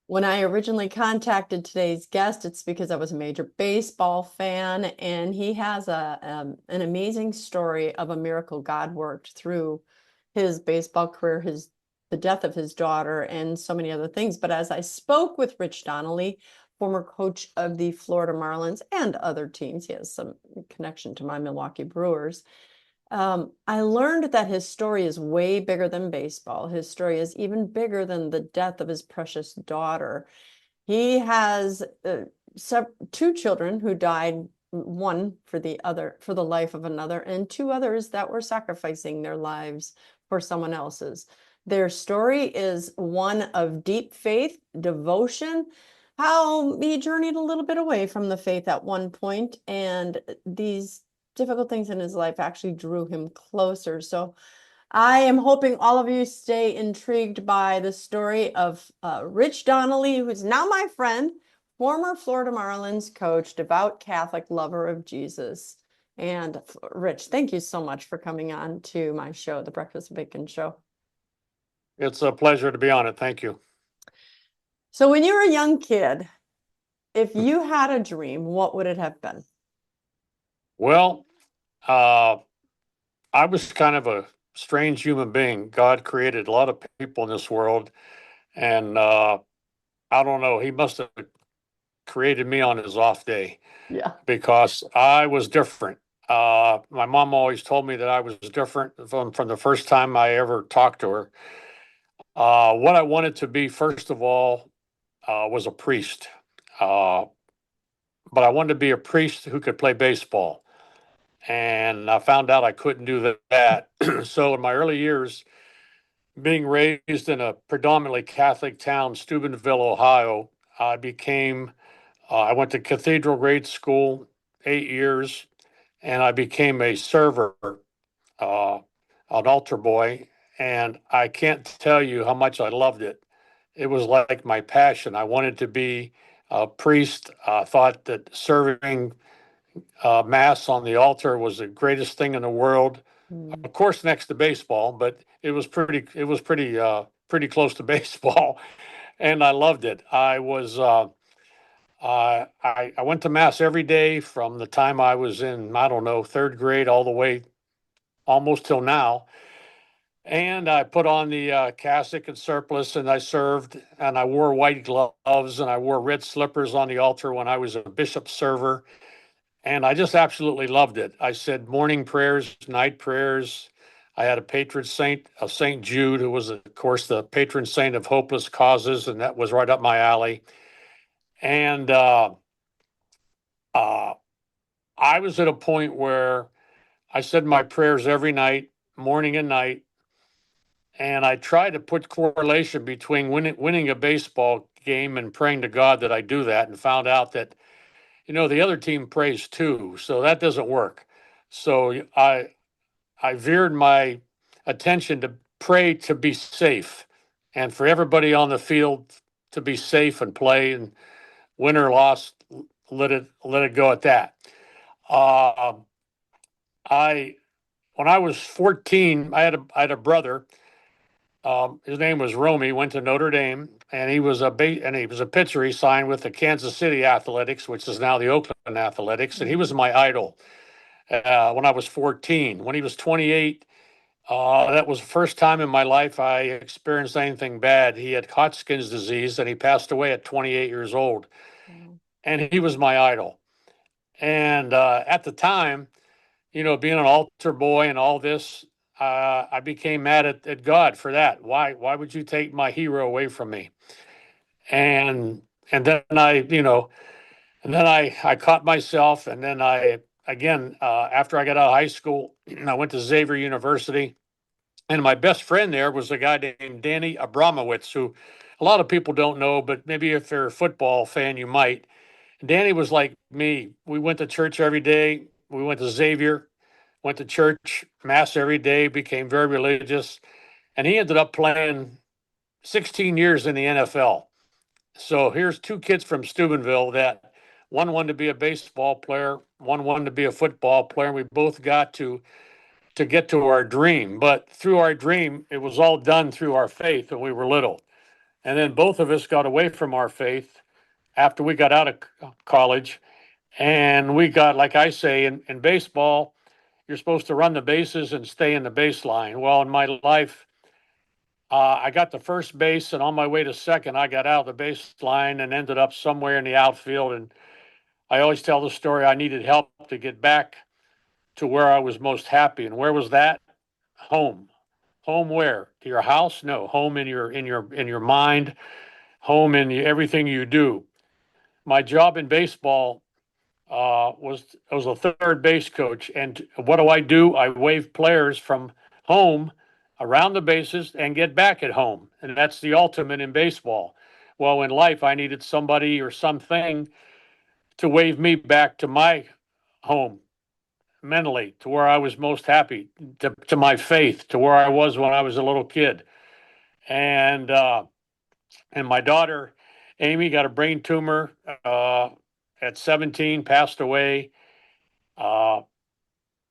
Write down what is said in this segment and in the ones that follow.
When I originally contacted today's guest, it's because I was a major baseball fan, and he has an amazing story of a miracle God worked through his baseball career, the death of his daughter, and so many other things. But as I spoke with Rich Donnelly, former coach of the Florida Marlins and other teams, he has some connection to my Milwaukee Brewers. I learned that his story is way bigger than baseball. His story is even bigger than the death of his precious daughter. He has two children who died, one for the other, for the life of another, and two others that were sacrificing their lives for someone else's. Their story is one of deep faith, devotion, how he journeyed a little bit away from the faith at one point, and these difficult things in his life actually drew him closer. So I am hoping all of you stay intrigued by the story of Rich Donnelly, who's now my friend, former Florida Marlins coach, devout Catholic lover of Jesus. And Rich, thank you so much for coming on to my show, The Breakfast with Bacon Show. It's a pleasure to be on it. Thank you. So when you were a young kid, if you had a dream, what would it have been? Well, uh, I was kind of a strange human being. God created a lot of people in this world, and I don't know, He must have created me on His off day Yeah. because I was different. My mom always told me that I was different from the first time I ever talked to her. What I wanted to be, first of all, was a priest. Uh, but I wanted to be a priest who could play baseball. And I found out I couldn't do that. So in my early years, being raised in a predominantly Catholic town, Steubenville, Ohio, I went to cathedral grade school 8 years, and I became a server, uh, an altar boy. And I can't tell you how much I loved it. It was like my passion. I wanted to be a priest. I thought that serving mass on the altar was the greatest thing in the world. Mm. Of course, next to baseball, but pretty close to baseball, and I loved it. I went to mass every day from the time I was in, I don't know, third grade all the way almost till now. And I put on the cassock and surplice, and I served, and I wore white gloves, and I wore red slippers on the altar when I was a bishop server, and I just absolutely loved it. I said morning prayers, night prayers. I had a patron saint, of Saint Jude, who was, of course, the patron saint of hopeless causes, and that was right up my alley. And uh, I was at a point where I said my prayers every night, morning and night, and I tried to put correlation between winning a baseball game and praying to God that I do that, and found out that the other team prays too, so that doesn't work. So I veered my attention to pray to be safe and for everybody on the field to be safe and play, and win or loss, let it go at that. Uh, I When I was 14, I had a brother. His name was Romy. Went to Notre Dame, and he was a pitcher. He signed with the Kansas City Athletics, which is now the Oakland Athletics, and he was my idol when I was 14. When he was 28, that was the first time in my life I experienced anything bad. He had Hodgkin's disease, and he passed away at 28 years old. Wow. And he was my idol. And at the time, being an altar boy and all this, I became mad at God for that. Why would you take my hero away from me? And and then I caught myself, and then after I got out of high school, I went to Xavier University. And my best friend there was a guy named Danny Abramowitz, who a lot of people don't know, but maybe if you're a football fan, you might. Danny was like me. We went to church every day. We went to Xavier, went to church, mass every day, became very religious. And he ended up playing 16 years in the NFL. So here's two kids from Steubenville that one wanted to be a baseball player, one wanted to be a football player. And we both got to get to our dream. But through our dream, it was all done through our faith when we were little. And then both of us got away from our faith after we got out of college. And we got, like I say, in baseball, you're supposed to run the bases and stay in the baseline. Well, in my life, I got to first base, and on my way to second, I got out of the baseline and ended up somewhere in the outfield. And I always tell the story, I needed help to get back to where I was most happy. And where was that? Home. Home where? To your house? No, home in your mind, home in everything you do. My job in baseball was I was a third base coach, and what do? I wave players from home around the bases and get back at home, and that's the ultimate in baseball. Well, in life, I needed somebody or something to wave me back to my home mentally, to where I was most happy, to my faith, to where I was when I was a little kid, and uh, and my daughter Amy got a brain tumor at 17, passed away. Uh,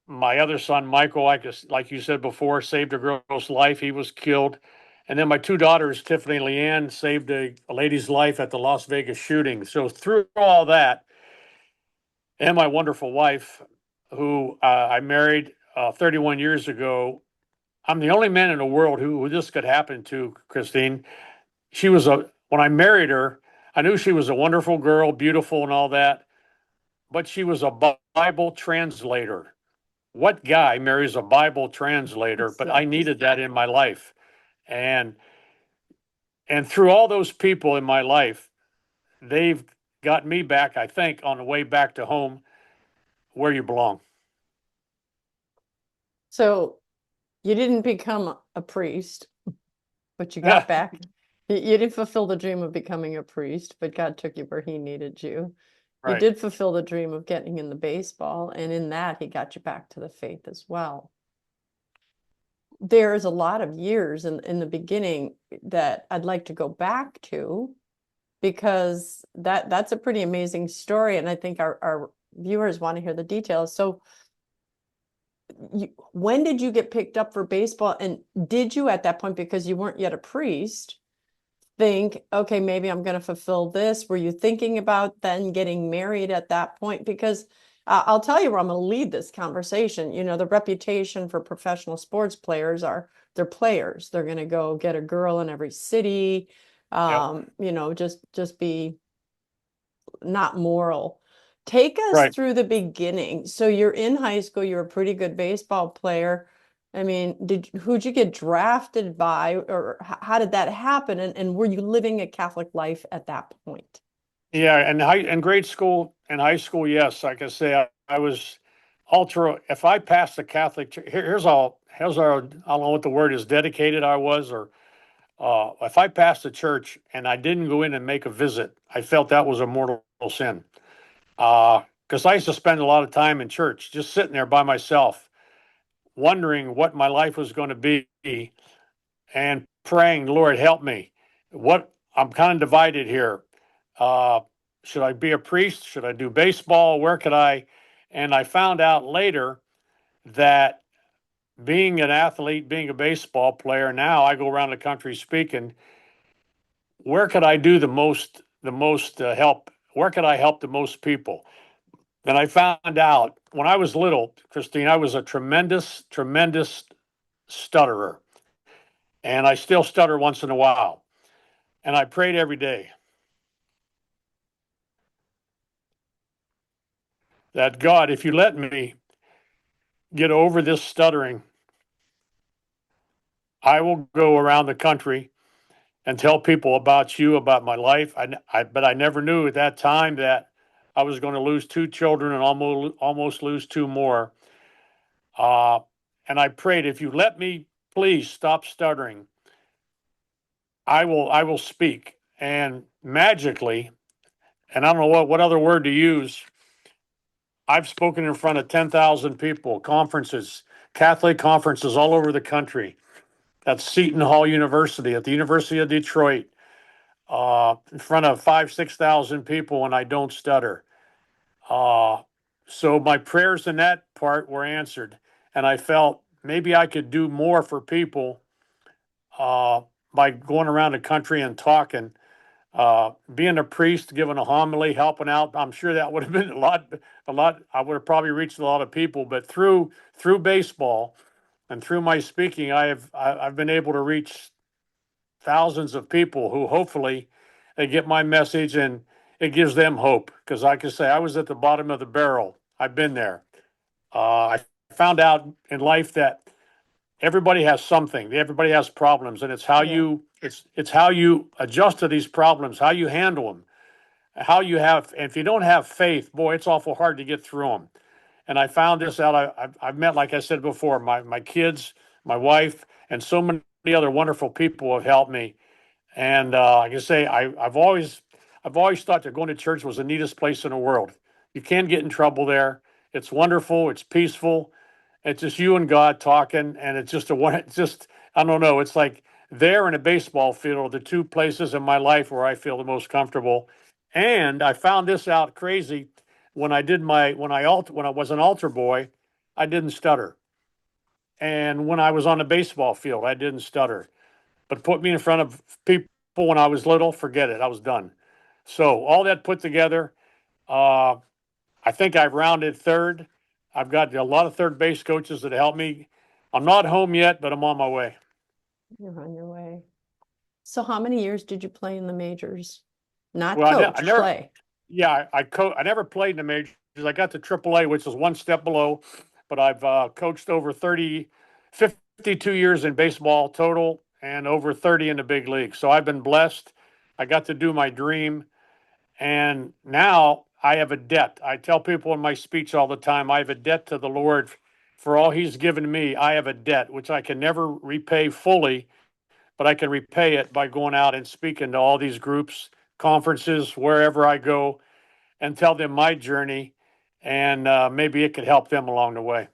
my other son, Michael, like you said before, saved a girl's life. He was killed. And then my two daughters, Tiffany and Leanne, saved a lady's life at the Las Vegas shooting. So through all that, and my wonderful wife, who I married 31 years ago, I'm the only man in the world who this could happen to, Christine. When I married her, I knew she was a wonderful girl, beautiful and all that, but she was a Bible translator. What guy marries a Bible translator? But I Exactly. needed that in my life. And and through all those people in my life, they've got me back, I think, on the way back to home where you belong. So you didn't become a priest, but you got back. You didn't fulfill the dream of becoming a priest, but God took you where he needed you. You Right. did fulfill the dream of getting in the baseball, and in that, he got you back to the faith as well. There's a lot of years in the beginning that I'd like to go back to because that's a pretty amazing story, and I think our viewers want to hear the details. So when did you get picked up for baseball? And did you at that point, because you weren't yet a priest, think, okay, maybe I'm going to fulfill this? Were you thinking about then getting married at that point? Because I'll tell you where I'm going to lead this conversation. You know, the reputation for professional sports players are they're players. They're going to go get a girl in every city, Yep. just be not moral. Take us Right. through the beginning. So you're in high school, you're a pretty good baseball player. I mean, who'd you get drafted by, or how did that happen? And were you living a Catholic life at that point? Yeah, and grade school and high school, yes. Like I say, I was ultra. If I passed the Catholic, here's our. I don't know what the word is. Dedicated I was, or if I passed the church and I didn't go in and make a visit, I felt that was a mortal sin. Because I used to spend a lot of time in church, just sitting there by myself, wondering what my life was going to be, and praying, Lord, help me. What I'm kind of divided here. Uh, should I be a priest? Should I do baseball? Where could I? And I found out later that being an athlete, being a baseball player, now I go around the country speaking. Where could I do the most help? Where could I help the most people? And I found out when I was little, Christine, I was a tremendous, tremendous stutterer, and I still stutter once in a while. And I prayed every day that God, if you let me get over this stuttering, I will go around the country and tell people about you, about my life. But I never knew at that time that I was going to lose two children and almost lose two more. Uh, and I prayed, if you let me, please stop stuttering. I will speak. And magically, and I don't know what other word to use. I've spoken in front of 10,000 people, conferences, Catholic conferences all over the country. At Seton Hall University, at the University of Detroit, in front of 6,000 people, and I don't stutter. Uh, so my prayers in that part were answered, and I felt maybe I could do more for people uh, by going around the country and talking. Being a priest, giving a homily, helping out, I'm sure that would have been a lot. I would have probably reached a lot of people, but through baseball and through my speaking, I've been able to reach thousands of people who hopefully they get my message and it gives them hope. Because like I say, I was at the bottom of the barrel. I've been there. I found out in life that everybody has something. Everybody has problems, and Yeah. it's how you adjust to these problems, how you handle them, how you have. And if you don't have faith, boy, it's awful hard to get through them. And I found this out. I've met, like I said before, my kids, my wife, and so many other wonderful people have helped me. And like I say, I've always thought that going to church was the neatest place in the world. You can't get in trouble there. It's wonderful. It's peaceful. It's just you and God talking, and it's just a one. It's just I don't know. It's like there and a baseball field are the two places in my life where I feel the most comfortable. And I found this out crazy when I did my when I was an altar boy, I didn't stutter, and when I was on the baseball field, I didn't stutter. But put me in front of people when I was little, forget it. I was done. So all that put together, uh, I think I've rounded third. I've got a lot of third base coaches that help me. I'm not home yet, but I'm on my way. You're on your way. So how many years did you play in the majors? Not Well, I coach, never, play. yeah, I never played in the majors. I got to AAA, which is one step below, but I've coached over 52 years in baseball total and over 30 in the big league. So I've been blessed. I got to do my dream. And now I have a debt. I tell people in my speech all the time, I have a debt to the Lord for all He's given me. I have a debt which I can never repay fully, but I can repay it by going out and speaking to all these groups, conferences, wherever I go, and tell them my journey. And maybe it could help them along the way.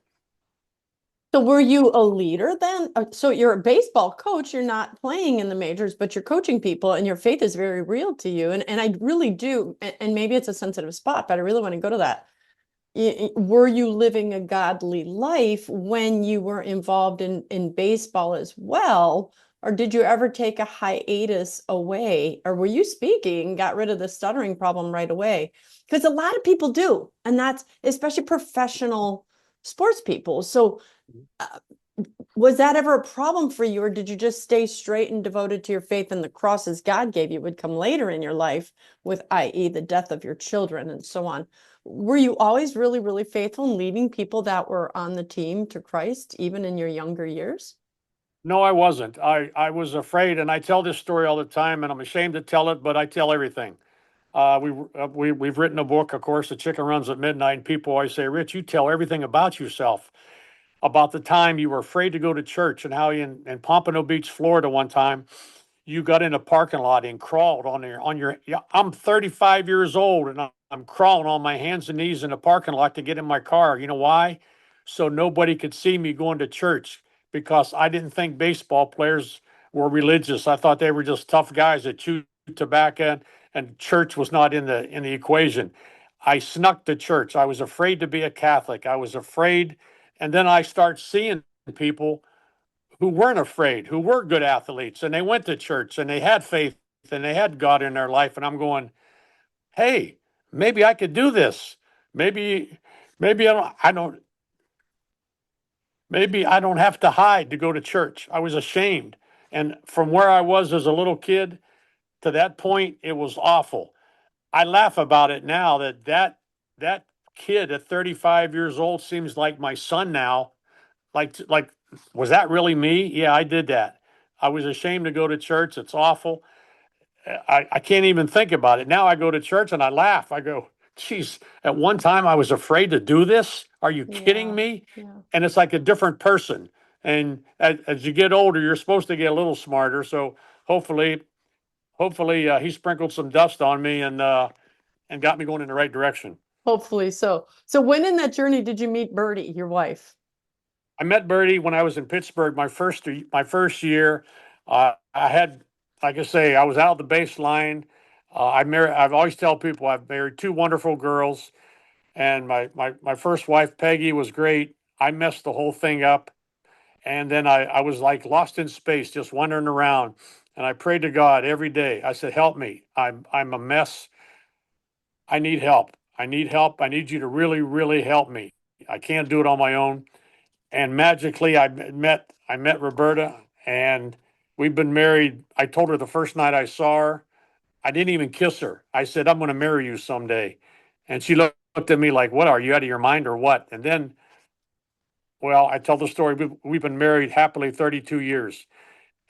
So were you a leader then? So you're a baseball coach, you're not playing in the majors, but you're coaching people and your faith is very real to you. And I really do, and maybe it's a sensitive spot, but I really want to go to that. Were you living a godly life when you were involved in baseball as well? Or did you ever take a hiatus away? Or were you speaking, got rid of the stuttering problem right away? Because a lot of people do, and that's especially professional sports people. So uh, was that ever a problem for you, or did you just stay straight and devoted to your faith and the crosses God gave you would come later in your life with, i.e., the death of your children and so on? Were you always really, really faithful in leading people that were on the team to Christ, even in your younger years? No, I wasn't. I was afraid, and I tell this story all the time, and I'm ashamed to tell it, but I tell everything. We've written a book, of course, The Chicken Runs at Midnight, and people always say, Rich, you tell everything about yourself, about the time you were afraid to go to church and how you in Pompano Beach, Florida, one time you got in a parking lot and crawled on your. Yeah, I'm 35 years old and I'm crawling on my hands and knees in the parking lot to get in my car. You know why? So nobody could see me going to church because I didn't think baseball players were religious. I thought they were just tough guys that chewed tobacco and church was not in the equation. I snuck to church. I was afraid to be a Catholic. I was afraid, and then I start seeing people who weren't afraid, who were good athletes, and they went to church and they had faith and they had God in their life. And I'm going, hey, maybe I could do this. Maybe, maybe maybe I don't have to hide to go to church. I was ashamed. And from where I was as a little kid to that point, it was awful. I laugh about it now that kid at 35 years old seems like my son now. Like was that really me? Yeah, I did that. I was ashamed to go to church. It's awful. I can't even think about it. Now I go to church and I laugh. I go, geez, at one time I was afraid to do this. Are you kidding Yeah, me? yeah. And it's like a different person. And as you get older, you're supposed to get a little smarter. So hopefully, hopefully, he sprinkled some dust on me and got me going in the right direction. Hopefully so. So when in that journey did you meet Birdie, your wife? I met Birdie when I was in Pittsburgh my first year. I had, like I say, I was out the baseline. I married. I've always tell people I've married two wonderful girls, and my first wife Peggy was great. I messed the whole thing up, and then I was like lost in space, just wandering around. and I prayed to God every day. I said, "Help me. I'm a mess. I need help. I need help. I need you to really, really help me. I can't do it on my own." And magically, I met Roberta, and we've been married. I told her the first night I saw her, I didn't even kiss her. I said, "I'm going to marry you someday," and she looked at me like, "What? Are you out of your mind or what?" And then, well, I tell the story. We've been married happily 32 years,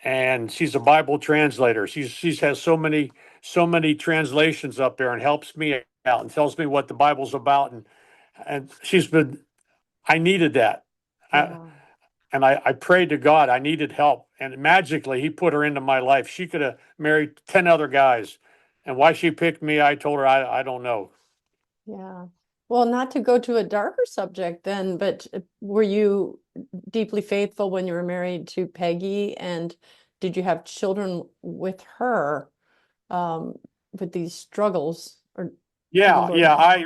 and she's a Bible translator. She's has so many translations up there and helps me out and tells me what the Bible's about, and she's been. I needed that. I, Yeah. and I prayed to God. I needed help, and magically He put her into my life. She could have married 10 other guys, and why she picked me, I told her I don't know. Yeah. Well, not to go to a darker subject then, but were you deeply faithful when you were married to Peggy? And did you have children with her um, with these struggles? Or did the Yeah, Lord? yeah. I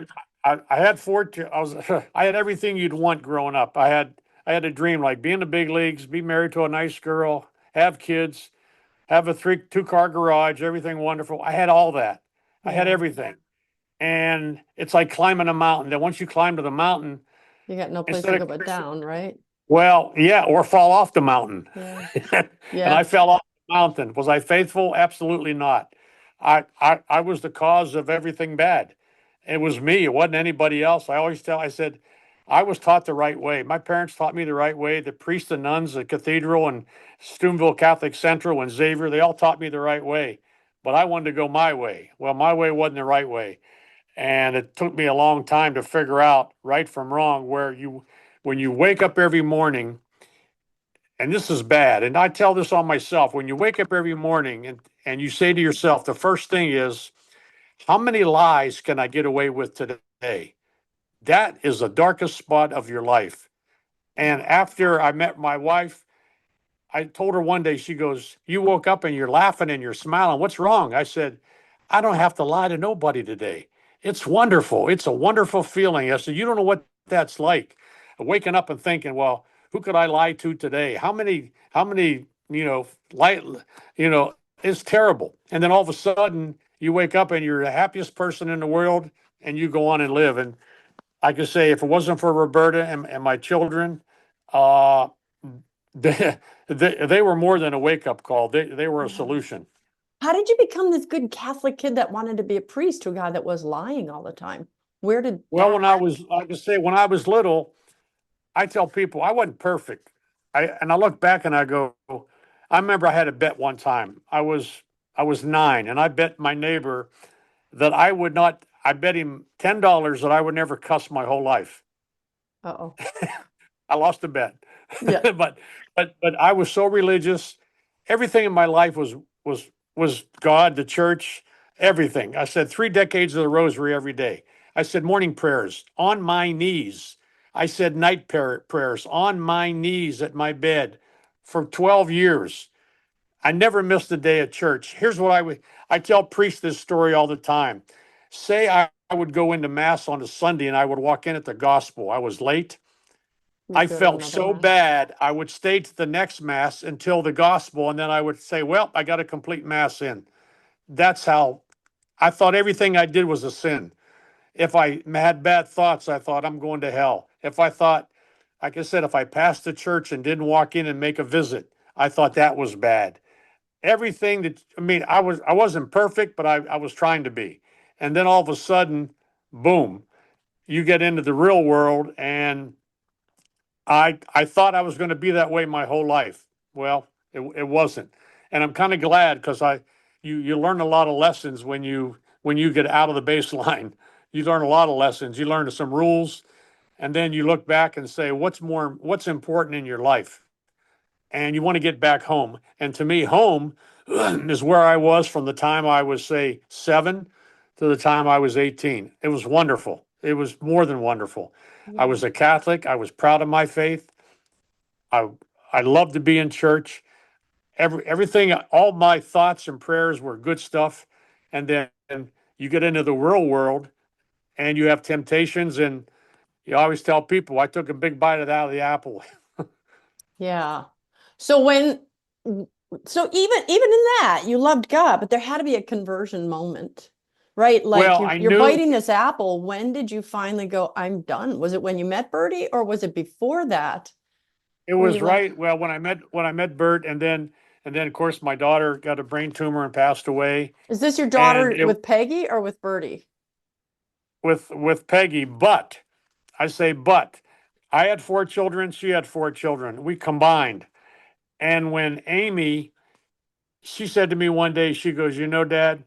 had I was I had everything you'd want growing up. I had a dream like be in the big leagues, be married to a nice girl, have kids, have a two-car garage, everything wonderful. I had all that. I had Yeah. everything. And it's like climbing a mountain. Then once you climb to the mountain, You got no place instead to of go but down, right? well, yeah, or fall off the mountain. Yeah. And I Yeah. fell off the mountain. Was I faithful? Absolutely not. I was the cause of everything bad. It was me. It wasn't anybody else. I said, I was taught the right way. My parents taught me the right way. The priests and nuns at Cathedral and Steubenville Catholic Central and Xavier, they all taught me the right way. But I wanted to go my way. Well, my way wasn't the right way. And it took me a long time to figure out right from wrong when you wake up every morning, and this is bad, and I tell this on myself, when you wake up every morning and you say to yourself, the first thing is, how many lies can I get away with today? That is the darkest spot of your life. And after I met my wife, I told her one day, she goes, "You woke up and you're laughing and you're smiling. What's wrong?" I said, "I don't have to lie to nobody today. It's wonderful. It's a wonderful feeling." I said, "You don't know what that's like. Waking up and thinking, well, who could I lie to today? How many, lie, you know, it's terrible." And then all of a sudden you wake up and you're the happiest person in the world and you go on and live. And I could say if it wasn't for Roberta and my children, uh, they, they were more than a wake up call. They were a Yeah. solution. How did you become this good Catholic kid that wanted to be a priest to a guy that was lying all the time? Where did Well, that? I can say when I was little, I tell people I wasn't perfect. I look back and I go, I remember I had a bet one time. I was 9 and I bet my neighbor that I would not. I bet him $10 that I would never cuss my whole life. Uh-oh. I lost the bet, Yeah. but I was so religious. Everything in my life was God, the church, everything. I said 3 decades of the rosary every day. I said morning prayers on my knees. I said night prayers on my knees at my bed for 12 years. I never missed a day at church. Here's what I tell priests this story all the time. Say I would go into mass on a Sunday and I would walk in at the gospel. I was late. You'd I go to felt another so mass. bad, I would stay to the next mass until the gospel, and then I would say, "Well, I got a complete mass in." That's how I thought everything I did was a sin. If I had bad thoughts, I thought I'm going to hell. If I thought, like I said, if I passed the church and didn't walk in and make a visit, I thought that was bad. Everything that I mean, I wasn't perfect, but I was trying to be. And then all of a sudden, boom, you get into the real world and I thought I was going to be that way my whole life. Well, it wasn't, and I'm kind of glad because you learn a lot of lessons when you get out of the baseline. You learn a lot of lessons. You learn some rules, and then you look back and say what's important in your life, and you want to get back home. And to me, home is where I was from the time I was say 7 to the time I was 18. It was wonderful. It was more than wonderful. I Yeah. was a Catholic. I was proud of my faith. I I love to be in church. Everything, all my thoughts and prayers were good stuff. And then you get into the real world and you have temptations, and you always tell people I took a big bite out of the apple. Yeah. So when So even in that, you loved God, but there had to be a conversion moment, right? Like Well, you're biting this apple. When did you finally go, I'm done? Was it when you met Birdie, or was it before that it where you was like, right. Well, when I met Bert, and then of course my daughter got a brain tumor and passed away, is this your and daughter it with Peggy or with Birdie? with Peggy. But I say, but I had 4 children. She had 4 children. We combined. And when Amy, she said to me one day, she goes, Dad,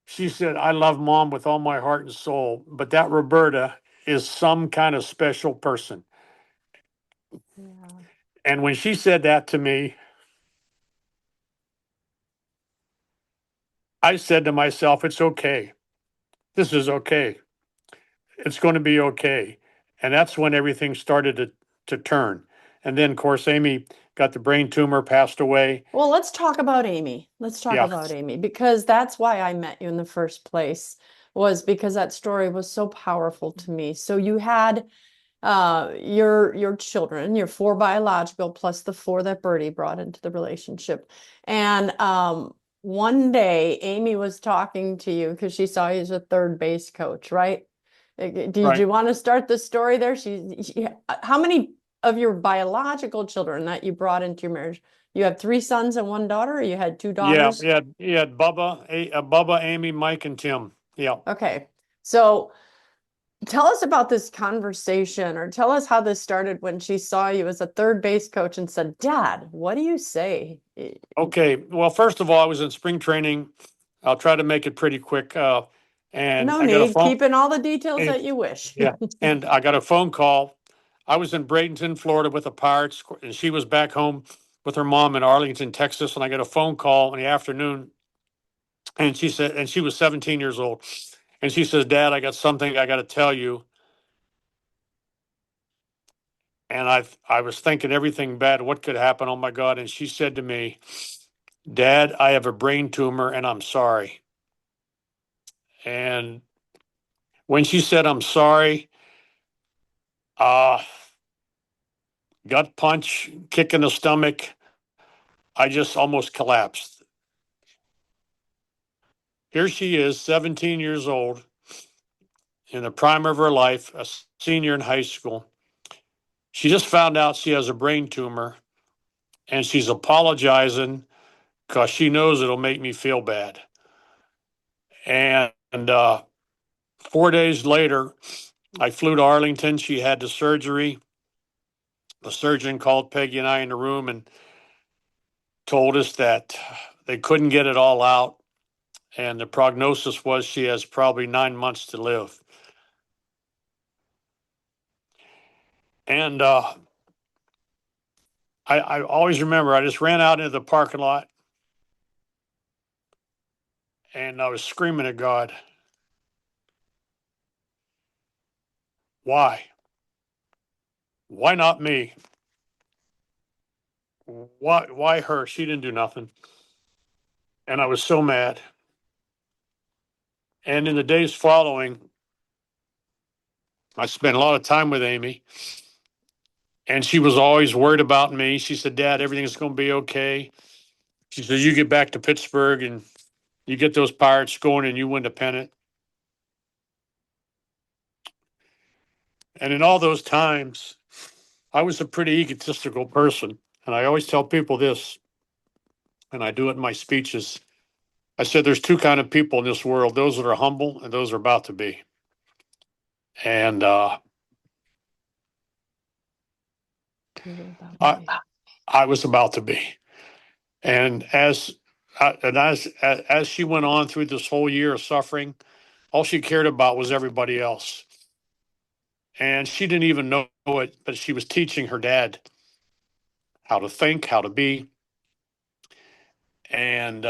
she said, I love mom with all my heart and soul, but that Roberta is some kind of special person. Yeah. And when she said that to me, I said to myself, it's okay. This is okay. It's going to be okay. And that's when everything started to turn. And then, of course, Amy got the brain tumor, passed away. Well, let's talk about Amy. Let's talk Yeah, about Amy because that's why I met you in the first place, was because that story was so powerful to me. So you had your children, your four biological plus the four that Birdie brought into the relationship. And one day Amy was talking to you because she saw you as a third base coach, right? Did right. you want to start the story there? How many of your biological children that you brought into your marriage? You have three sons and one daughter, or you had two Yeah, daughters? he had Bubba, Amy, Mike, and Tim. Yeah. Okay. So tell us about this conversation, or tell us how this started when she saw you as a third base coach and said, Dad, what do you say? Okay. Well, first of all, I was in spring training. I'll try to make it pretty quick. And No I got a need, phone. keep in all the details eh, that you wish. Yeah. And I got a phone call. I was in Bradenton, Florida with the Pirates, and she was back home with her mom in Arlington, Texas. And I got a phone call in the afternoon. And she said, and she was 17 years old. And she says, Dad, I got something I got to tell you. And I was thinking everything bad, what could happen? Oh my God. And she said to me, Dad, I have a brain tumor and I'm sorry. And when she said, I'm sorry, uh, gut punch, kick in the stomach, I just almost collapsed. Here she is, 17 years old, in the prime of her life, a senior in high school. She just found out she has a brain tumor and she's apologizing because she knows it'll make me feel bad. And 4 days later, I flew to Arlington. She had the surgery. The surgeon called Peggy and I in the room and told us that they couldn't get it all out. And the prognosis was she has probably 9 months to live. And I always remember I just ran out into the parking lot and I was screaming at God, why? Why not me? Why her? She didn't do nothing. And I was so mad. And in the days following, I spent a lot of time with Amy, and she was always worried about me. She said, Dad, everything's going to be okay. She said, you get back to Pittsburgh and you get those Pirates going and you win the pennant. And in all those times, I was a pretty egotistical person. And I always tell people this, and I do it in my speeches. I said, there's two kind of people in this world, those that are humble and those that are about to be. And You were about to I, be. I was about to be. And as she went on through this whole year of suffering, all she cared about was everybody else. And she didn't even know it, but she was teaching her dad how to think, how to be. And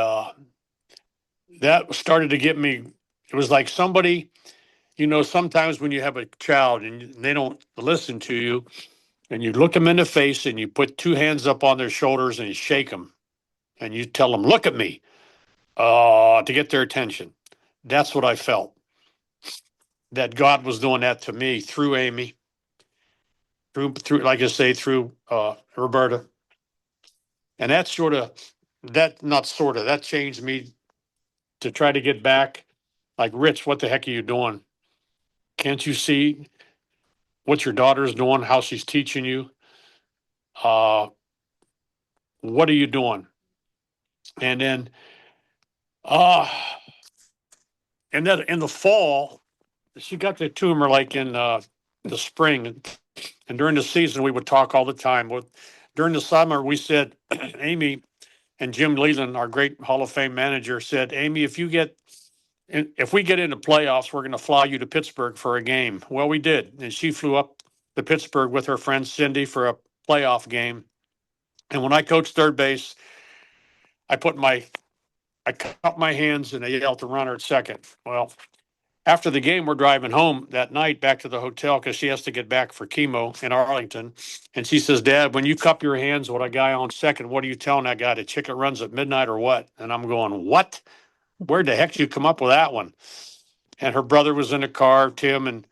that started to get me. It was like somebody, sometimes when you have a child and they don't listen to you, and you look them in the face and you put two hands up on their shoulders and you shake them and you tell them, look at me, to get their attention. That's what I felt. That God was doing that to me through Amy, through like I say, through Roberta. And that sort of, that not sort of, that changed me to try to get back. Like, Rich, what the heck are you doing? Can't you see what your daughter's doing, how she's teaching you? Uh, what are you doing? And then, uh, and then in the fall, she got the tumor like in the spring. And during the season, we would talk all the time. During the summer, we said, Amy and Jim Leland, our great Hall of Fame manager, said, Amy, if we get into playoffs, we're going to fly you to Pittsburgh for a game. Well, we did. And she flew up to Pittsburgh with her friend Cindy for a playoff game. And when I coached third base, I put my I cupped my hands and I yelled to runner at second. Well, after the game, we're driving home that night back to the hotel because she has to get back for chemo in Arlington. And she says, Dad, when you cup your hands with a guy on second, what are you telling that guy? The chicken runs at midnight or what? And I'm going, what? Where the heck did you come up with that one? And her brother was in the car, Tim, and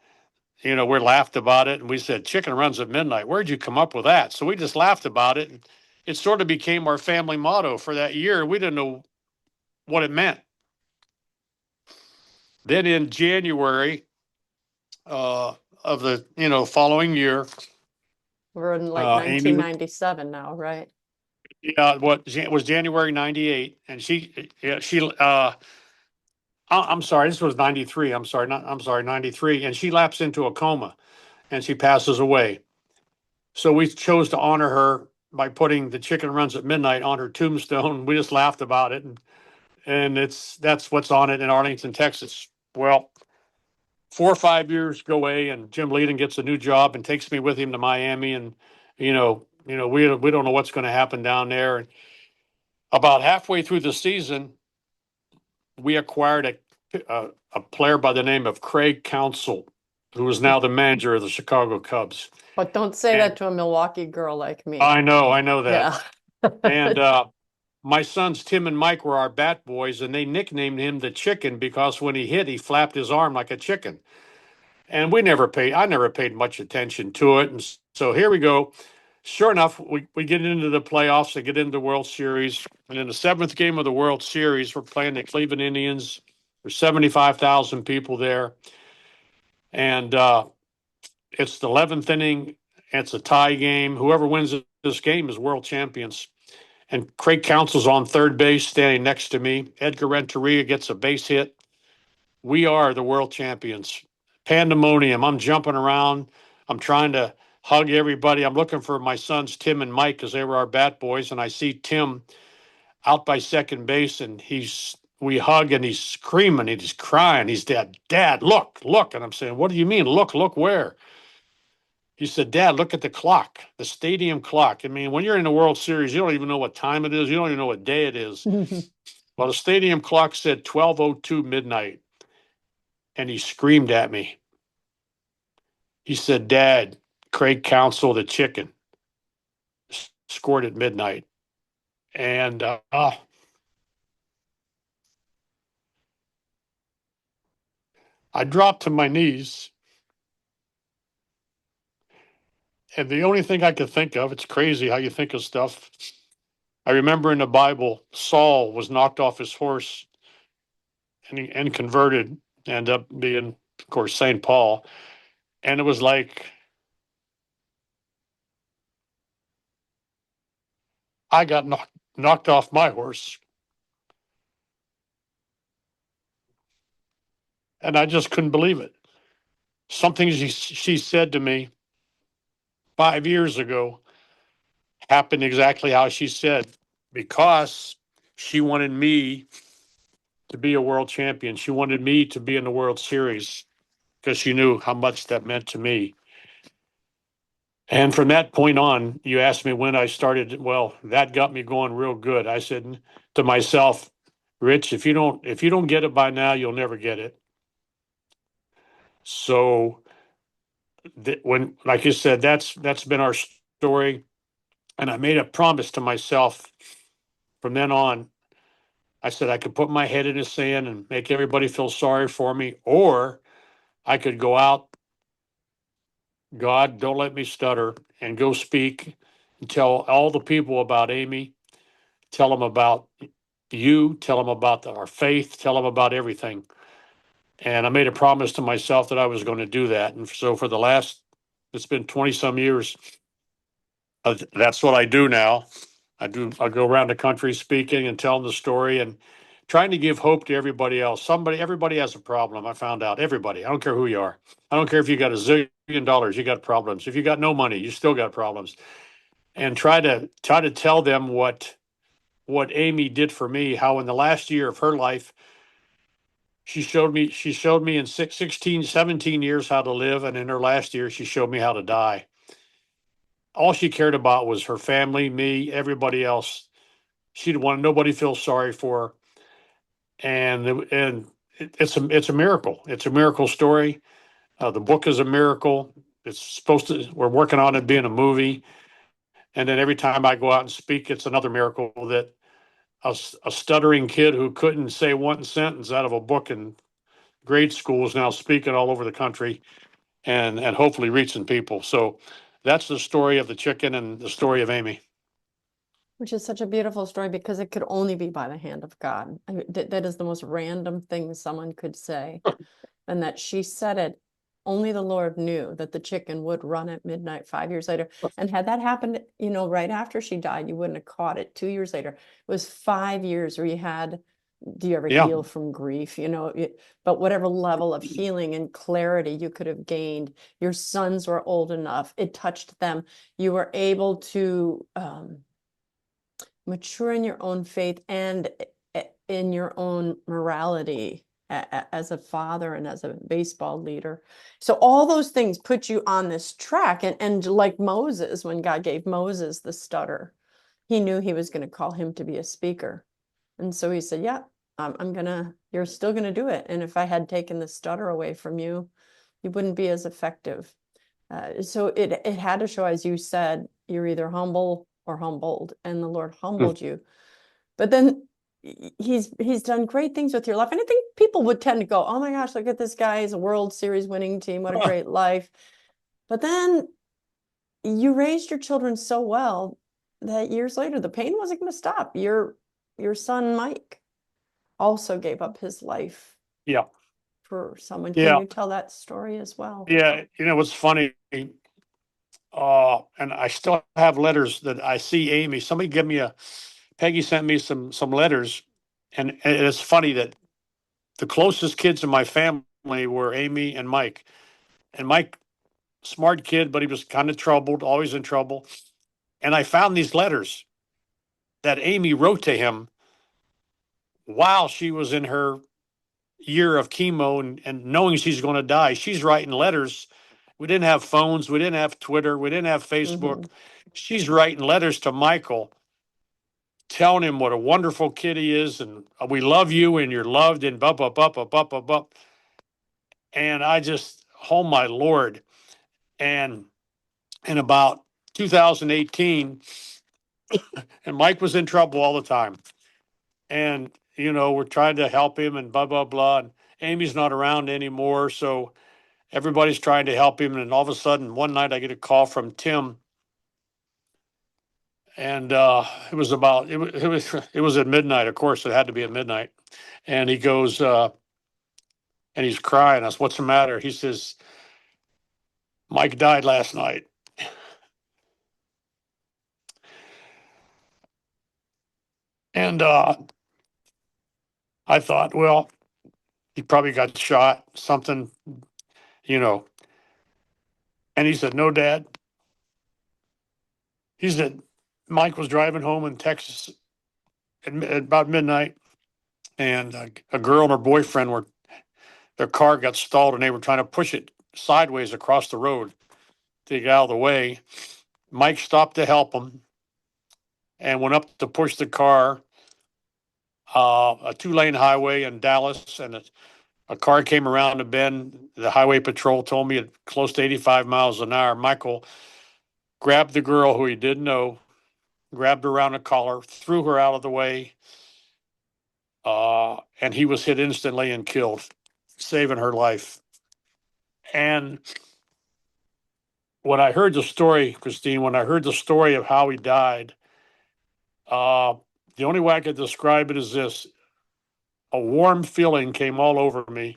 we laughed about it. And we said, chicken runs at midnight. Where'd you come up with that? So we just laughed about it. And it sort of became our family motto for that year. We didn't know what it meant. Then in January of the following year, We're in like Amy, 1997 now, right? it was January '98, and I'm sorry, this was '93. I'm sorry, '93, and she lapsed into a coma, and she passes away. So we chose to honor her by putting the chicken runs at midnight on her tombstone. We just laughed about it, and that's what's on it in Arlington, Texas. Well, 4 or 5 years go away, and Jim Leadon gets a new job and takes me with him to Miami, and we don't know what's going to happen down there. And about halfway through the season, we acquired a player by the name of Craig Counsell, who is now the manager of the Chicago Cubs. But don't say And that to a Milwaukee girl like me. I know that. Yeah. And my sons Tim and Mike were our bat boys, and they nicknamed him the Chicken because when he hit, he flapped his arm like a chicken. And I never paid much attention to it. And so here we go. Sure enough, we get into the playoffs, they get into the World Series. And in the seventh game of the World Series, we're playing the Cleveland Indians. There's 75,000 people there. And it's the 11th inning. It's a tie game. Whoever wins this game is world champions. And Craig Counsell's on third base, standing next to me. Edgar Renteria gets a base hit. We are the world champions. Pandemonium. I'm jumping around. I'm trying to hug everybody. I'm looking for my sons, Tim and Mike, because they were our bat boys. And I see Tim out by second base, and we hug, and he's screaming, and he's crying. He's Dad, look, look. And I'm saying, what do you mean? Look where? He said, Dad, look at the clock, the stadium clock. I mean, when you're in the World Series, you don't even know what time it is. You don't even know what day it is. Well, the stadium clock said 12:02 midnight. And he screamed at me. He said, Dad, Craig Counsell, the chicken, scored at midnight. And I dropped to my knees. And the only thing I could think of, it's crazy how you think of stuff. I remember in the Bible, Saul was knocked off his horse and converted, ended up being, of course, St. Paul. And it was like, I got knocked off my horse. And I just couldn't believe it. Something she said to me 5 years ago happened exactly how she said, because she wanted me to be a world champion. She wanted me to be in the World Series because she knew how much that meant to me. And from that point on, you asked me when I started. Well, that got me going real good. I said to myself, Rich, if you don't get it by now, you'll never get it. So when, like you said, that's been our story. And I made a promise to myself from then on. I said I could put my head in the sand and make everybody feel sorry for me, or I could go out, God, don't let me stutter, and go speak and tell all the people about Amy tell them about you, tell them about our faith, tell them about everything. And I made a promise to myself that I was going to do that. And so for the last, it's been 20 some years, that's what I do now. I go around the country speaking and telling the story and trying to give hope to everybody else. Everybody has a problem. I found out everybody, I don't care who you are. I don't care if you got $1 zillion, you got problems. If you got no money, you still got problems. And try to tell them what Amy did for me, how in the last year of her life, she showed me in 16, 17 years how to live. And in her last year, she showed me how to die. All she cared about was her family, me, everybody else. She didn't want nobody feel sorry for her. It's a miracle. It's a miracle story. The book is a miracle. It's supposed to, we're working on it being a movie. And then every time I go out and speak, it's another miracle that a stuttering kid who couldn't say one sentence out of a book in grade school is now speaking all over the country and hopefully reaching people. So that's the story of the chicken and the story of Amy. Which is such a beautiful story because it could only be by the hand of God. I mean, that is the most random thing someone could say. And that she said it, only the Lord knew that the chicken would run at midnight 5 years later. And had that happened, right after she died, you wouldn't have caught it 2 years later. It was 5 years where you had, do you ever Yeah. heal from grief? But whatever level of healing and clarity you could have gained, your sons were old enough, it touched them. You were able to mature in your own faith and in your own morality as a father and as a baseball leader. So all those things put you on this track. And like Moses, when God gave Moses the stutter, he knew he was going to call him to be a speaker. And so he said, yeah, you're still going to do it. And if I had taken the stutter away from you, you wouldn't be as effective. So it had to show, as you said, you're either humble or humbled, and the Lord humbled you. But then he's done great things with your life. And I think people would tend to go, oh my gosh, look at this guy. He's a World Series winning team. What a great life. But then you raised your children so well that years later, the pain wasn't going to stop. Your son, Mike, also gave up his life Yeah. for someone. Can Yeah. you tell that story as well? Yeah. What's funny, and I still have letters that I see Amy. Peggy sent me some letters, and it's funny that the closest kids in my family were Amy and Mike. And Mike, smart kid, but he was kind of troubled, always in trouble. And I found these letters that Amy wrote to him while she was in her year of chemo and knowing she's going to die. She's writing letters. We didn't have phones. We didn't have Twitter. We didn't have Facebook. Mm-hmm. She's writing letters to Michael, telling him what a wonderful kid he is, and we love you, and you're loved, and blah blah blah blah blah blah blah. And I just, oh my Lord. And in about 2018, and Mike was in trouble all the time. And, we're trying to help him and blah, blah, blah. And Amy's not around anymore. So everybody's trying to help him. And all of a sudden, one night I get a call from Tim. And it was at midnight. Of course, it had to be at midnight. And he goes, and he's crying. I said, what's the matter? He says, Mike died last night. And I thought, well, he probably got shot, something, you know. And he said, no, Dad. He said, Mike was driving home in Texas at about midnight, and a girl and her boyfriend their car got stalled, and they were trying to push it sideways across the road to get out of the way. Mike stopped to help them and went up to push the car, a 2-lane highway in Dallas, and a car came around a bend. The highway patrol told me at close to 85 miles an hour. Michael grabbed the girl who he didn't know, grabbed her around the collar, threw her out of the way, and he was hit instantly and killed, saving her life. And when I heard the story, Christine, when I heard the story of how he died, uh, The only way I could describe it is this: a warm feeling came all over me.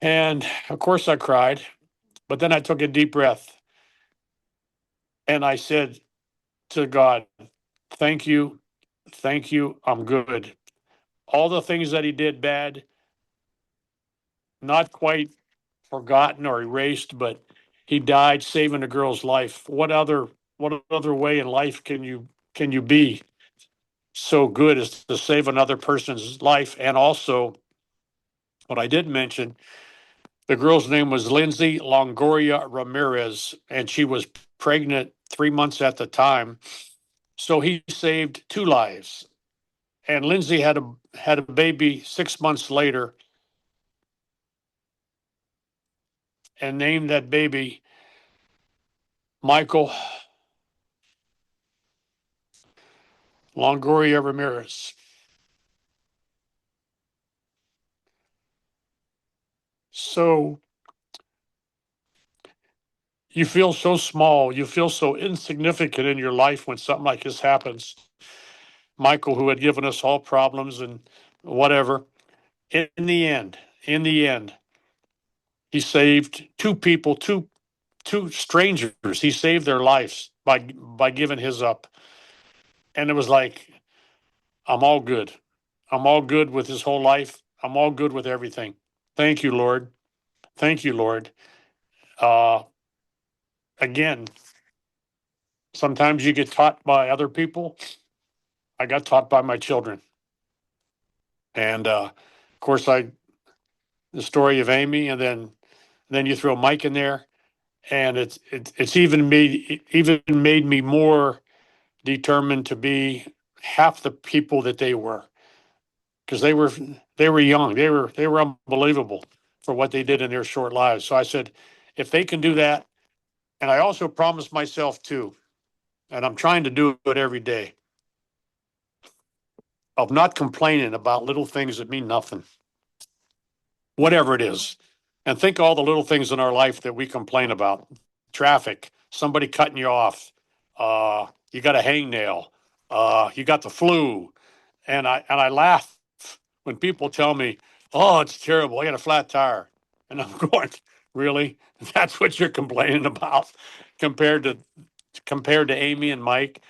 And of course, I cried, but then I took a deep breath and I said to God, thank you. Thank you. I'm good. All the things that he did bad, not quite forgotten or erased, but he died saving a girl's life. What other way in life can you be so good as to save another person's life? And also, what I did mention, the girl's name was Lindsay Longoria Ramirez, and she was pregnant 3 months at the time. So he saved two lives. And Lindsay had a baby 6 months later, and named that baby Michael Longoria Ramirez. So you feel so small, you feel so insignificant in your life when something like this happens. Michael, who had given us all problems and whatever, in the end, he saved two people, two strangers. He saved their lives by giving his up. And it was like, I'm all good. I'm all good with his whole life. I'm all good with everything. Thank you, Lord. Thank you, Lord. Uh, again, sometimes you get taught by other people. I got taught by my children. And of course, the story of Amy, and then you throw Mike in there, and it's even made me more determined to be half the people that they were, because they were young, they were unbelievable for what they did in their short lives. So I said, if they can do that, and I also promised myself too, and I'm trying to do it every day, of not complaining about little things that mean nothing, whatever it is. And think all the little things in our life that we complain about: traffic, somebody cutting you off, you got a hangnail, you got the flu. And I laugh when people tell me, "Oh, it's terrible. I got a flat tire," and I'm going, "Really? That's what you're complaining about compared to Amy and Mike?"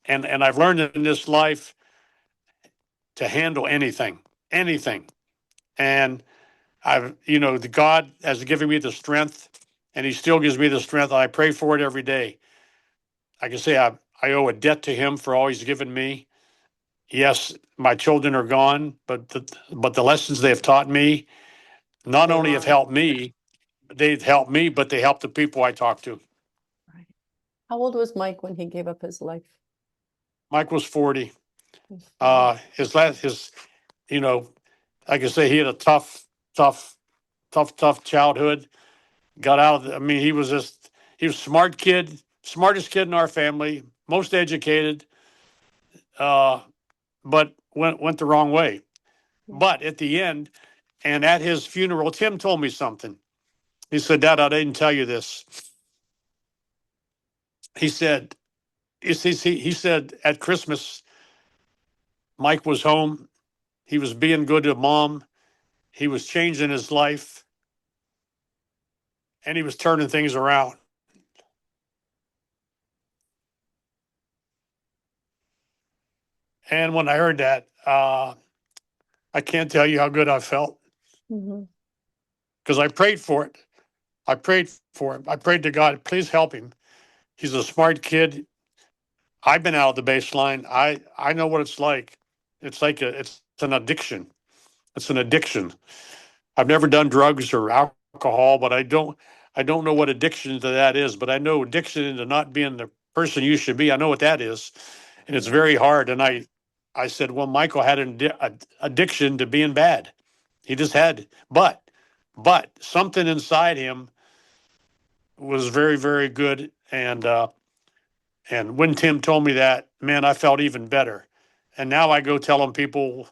And I've learned in this life to handle anything, anything. And the God has given me the strength, and He still gives me the strength. I pray for it every day. I can say I owe a debt to Him for all He's given me. Yes, my children are gone, but the lessons they have taught me not Live only have on. helped me, they've helped me, but they help the people I talk to. Right. How old was Mike when he gave up his life? Mike was 40. He was 40. His you know, like I say, he had a tough, tough childhood. Got out of I mean, he was a smart kid, smartest kid in our family, most educated, uh, but went the wrong way. Yeah. But at the end, and at his funeral, Tim told me something. He said, "Dad, I didn't tell you this." He said, he said at Christmas, Mike was home. He was being good to Mom. He was changing his life, and he was turning things around. And when I heard that, I can't tell you how good I felt, Hmm. because I prayed for it. I prayed for him. I prayed to God, please help him. He's a smart kid. I've been out of the baseline. I know what it's like. It's an addiction. It's an addiction. I've never done drugs or alcohol, but I don't know what addiction to that is. But I know addiction to not being the person you should be. I know what that is, and it's Yeah. very hard. And I said, well, Michael had an addiction to being bad. He just had, but something inside him was very, very good. And when Tim told me that, man, I felt even better. And now I go telling people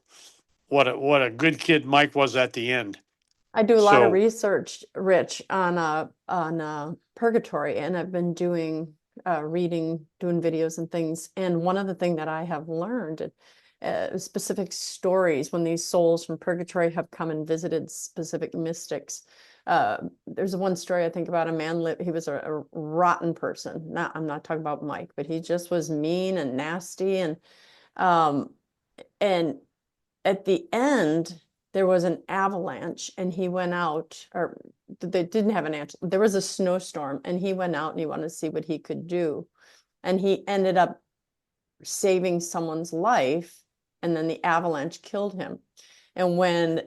what a good kid Mike was at the end. I do a lot of So research, Rich, on purgatory, and I've been doing reading, doing videos and things. And one of the things that I have learned, specific stories when these souls from purgatory have come and visited specific mystics. There's one story I think about a man, he was a rotten person. I'm not talking about Mike, but he just was mean and nasty. Um, and at the end, there was an avalanche and he went out, or they didn't have an avalanche. There was a snowstorm and he went out and he wanted to see what he could do. And he ended up saving someone's life, and then the avalanche killed him. And when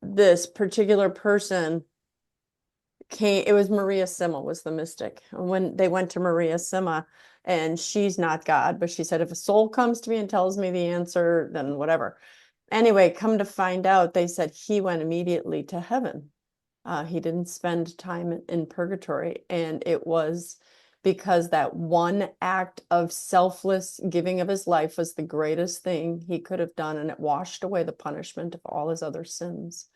this particular person came, it was Maria Sima was the mystic. And when they went to Maria Sima, and she's not God, but she said, if a soul comes to me and tells me the answer, then whatever. Anyway, come to find out, they said he went immediately to heaven. He didn't spend time in purgatory. And it was because that one act of selfless giving of his life was the greatest thing he could have done. And it washed away the punishment of all his other sins.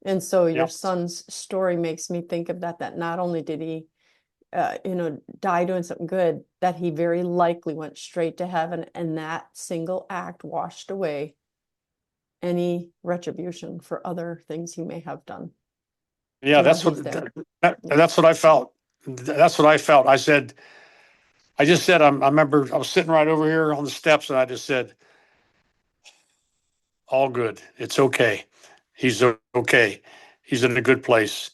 And so your Yep. son's story makes me think of that not only did he, die doing something good, that he very likely went straight to heaven. And that single act washed away any retribution for other things he may have done. Yeah, So now that's what he's there. that's what I felt. That's what I felt. I just said, I remember I was sitting right over here on the steps, and I just said, all good. It's okay. He's okay. He's in a good place.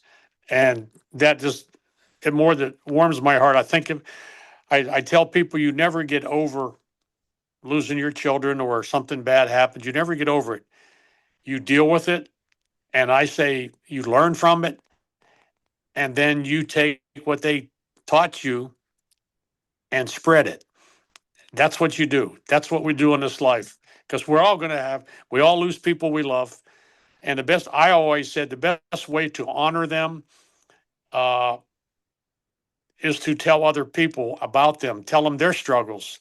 And that just, it more that warms my heart. I think I tell people, you never get over losing your children or something bad happens. You never get over it. You deal with it. And I say, you learn from it. And then you take what they taught you and spread it. That's what you do. That's what we do in this life. Because we all lose people we love. And I always said, the best way to honor them uh, is to tell other people about them, tell them their struggles.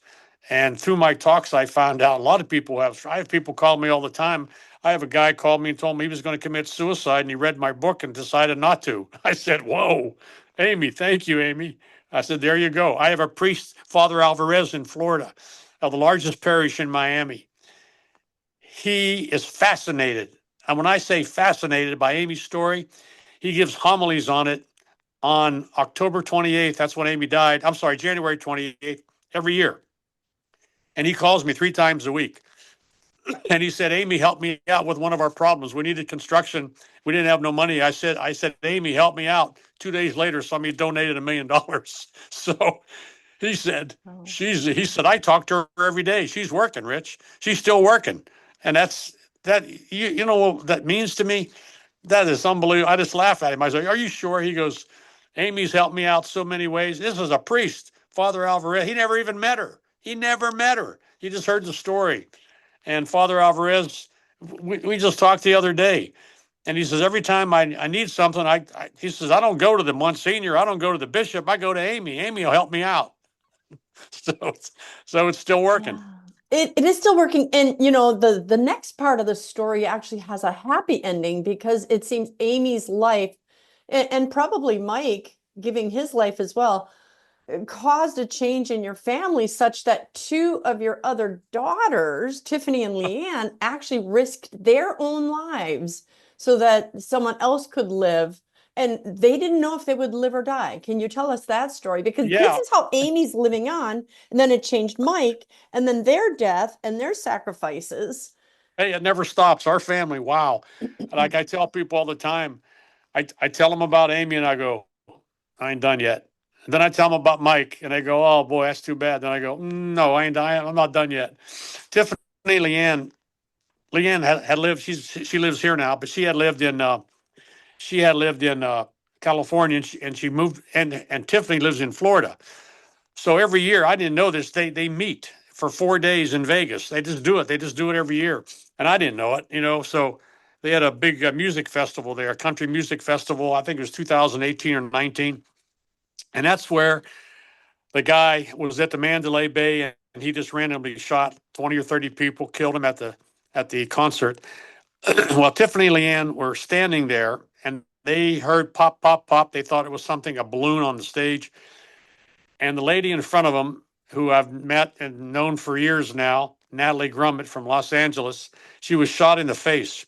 And through my talks, I found out a lot of people I have people call me all the time. I have a guy called me and told me he was going to commit suicide, and he read my book and decided not to. I said, whoa, Amy, thank you, Amy. I said, there you go. I have a priest, Father Alvarez in Florida, of the largest parish in Miami. He is fascinated. And when I say fascinated by Amy's story, he gives homilies on it on October 28th. That's when Amy died. I'm sorry, January 28th, every year. And he calls me 3 times a week. And he said, Amy, help me out with one of our problems. We needed construction. We didn't have no money. I said, Amy, help me out. 2 days later, somebody donated $1 million. So he said, Oh. he said, I talk to her every day. She's working, Rich. She's still working. And you know what that means to me? That is unbelievable. I just laugh at him. I say, are you sure? He goes, Amy's helped me out so many ways. This is a priest, Father Alvarez. He never even met her. He never met her. He just heard the story. And Father Alvarez, we just talked the other day. And he says, every time I need something, he says, I don't go to the Monsignor. I don't go to the bishop. I go to Amy. Amy will help me out. So, so it's still working. Yeah. It is still working. And the next part of the story actually has a happy ending, because it seems Amy's life, and probably Mike giving his life as well, caused a change in your family, such that two of your other daughters, Tiffany and Leanne, actually risked their own lives so that someone else could live. And they didn't know if they would live or die. Can you tell us that story? Because this Yeah. is how Amy's living on. And then it changed Mike, and then their death and their sacrifices. Hey, it never stops. Our family, wow. Like I tell people all the time, I tell them about Amy and I go, I ain't done yet. And then I tell them about Mike and they go, oh boy, that's too bad. Then I go, no, I'm not done yet. Tiffany, Leanne had lived, she lives here now, but she had lived in California, and she moved, and Tiffany lives in Florida. So every year, I didn't know this, they meet for 4 days in Vegas. They just do it. They just do it every year. And I didn't know it, so they had a big music festival there, a country music festival. I think it was 2018 or 19. And that's where the guy was at the Mandalay Bay, and he just randomly shot 20 or 30 people, killed him at the concert. Well, Tiffany and Leanne were standing there, and they heard pop, pop, pop. They thought it was something, a balloon on the stage. And the lady in front of him, who I've met and known for years now, Natalie Grummett from Los Angeles, she was shot in the face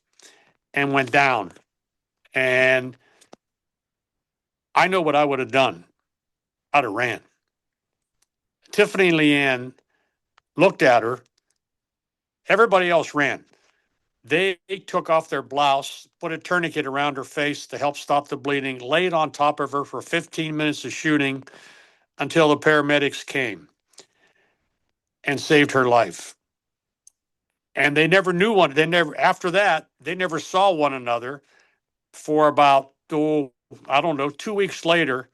and went down. And I know what I would have done. I'd have ran. Tiffany and Leanne looked at her. Everybody else ran. They took off their blouse, put a tourniquet around her face to help stop the bleeding, laid on top of her for 15 minutes of shooting until the paramedics came and saved her life. And they never knew one. They never, after that, they never saw one another for about, oh, I don't know, 2 weeks later.